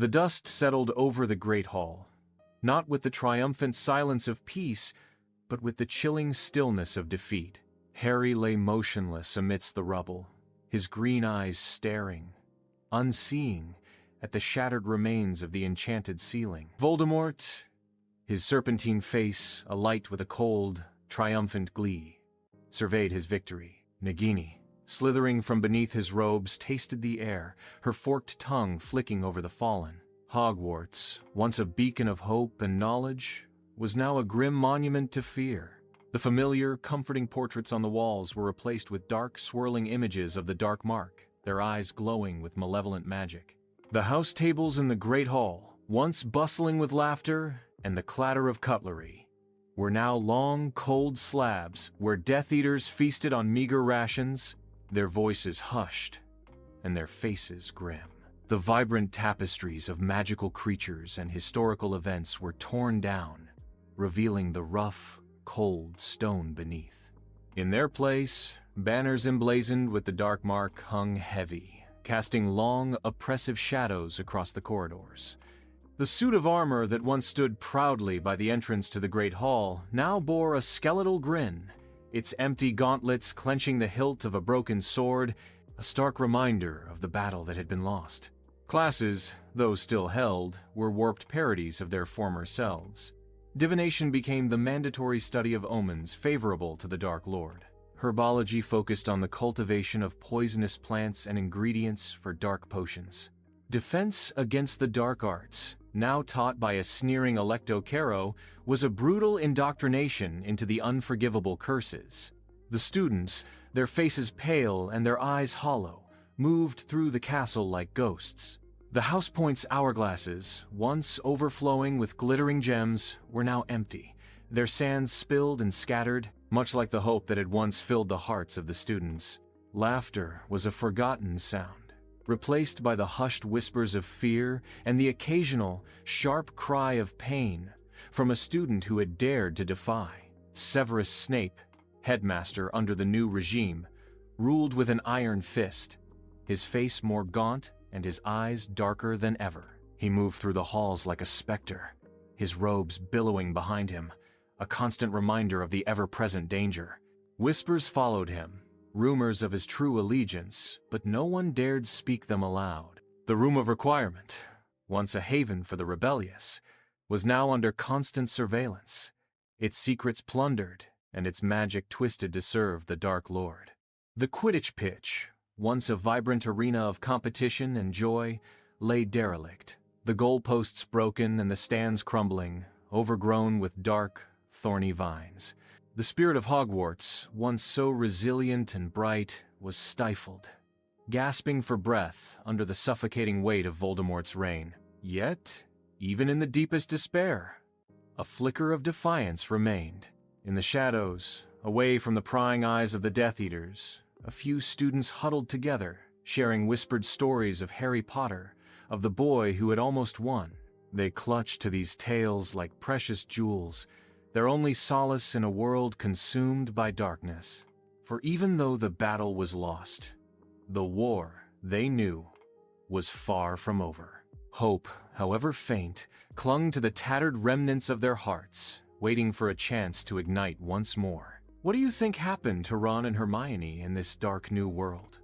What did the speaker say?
The dust settled over the great hall, not with the triumphant silence of peace, but with the chilling stillness of defeat. Harry lay motionless amidst the rubble, his green eyes staring, unseeing, at the shattered remains of the enchanted ceiling. Voldemort, his serpentine face alight with a cold, triumphant glee, surveyed his victory. Nagini, slithering from beneath his robes, tasted the air, her forked tongue flicking over the fallen. Hogwarts, once a beacon of hope and knowledge, was now a grim monument to fear. The familiar, comforting portraits on the walls were replaced with dark, swirling images of the Dark Mark, their eyes glowing with malevolent magic. The house tables in the Great Hall, once bustling with laughter and the clatter of cutlery, were now long, cold slabs where Death Eaters feasted on meager rations, their voices hushed and their faces grim. The vibrant tapestries of magical creatures and historical events were torn down, revealing the rough, cold stone beneath. In their place, banners emblazoned with the Dark Mark hung heavy, casting long, oppressive shadows across the corridors. The suit of armor that once stood proudly by the entrance to the Great Hall now bore a skeletal grin, its empty gauntlets clenching the hilt of a broken sword, a stark reminder of the battle that had been lost. Classes, though still held, were warped parodies of their former selves. Divination became the mandatory study of omens favorable to the Dark Lord. Herbology focused on the cultivation of poisonous plants and ingredients for dark potions. Defense against the dark arts, now taught by a sneering Electo Caro, was a brutal indoctrination into the unforgivable curses. The students, their faces pale and their eyes hollow, moved through the castle like ghosts. The house point's hourglasses, once overflowing with glittering gems, were now empty, their sands spilled and scattered, much like the hope that had once filled the hearts of the students. Laughter was a forgotten sound, replaced by the hushed whispers of fear and the occasional, sharp cry of pain from a student who had dared to defy. Severus Snape, Headmaster under the new regime, ruled with an iron fist, his face more gaunt and his eyes darker than ever. He moved through the halls like a specter, his robes billowing behind him, a constant reminder of the ever-present danger. Whispers followed him, rumors of his true allegiance, but no one dared speak them aloud. The Room of Requirement, once a haven for the rebellious, was now under constant surveillance, its secrets plundered and its magic twisted to serve the Dark Lord. The Quidditch pitch, once a vibrant arena of competition and joy, lay derelict, the goalposts broken and the stands crumbling, overgrown with dark, thorny vines. The spirit of Hogwarts, once so resilient and bright, was stifled, gasping for breath under the suffocating weight of Voldemort's reign. Yet, even in the deepest despair, a flicker of defiance remained. In the shadows, away from the prying eyes of the Death Eaters, a few students huddled together, sharing whispered stories of Harry Potter, of the boy who had almost won. They clutched to these tales like precious jewels, their only solace in a world consumed by darkness. For even though the battle was lost, the war, they knew, was far from over. Hope, however faint, clung to the tattered remnants of their hearts, waiting for a chance to ignite once more. What do you think happened to Ron and Hermione in this dark new world?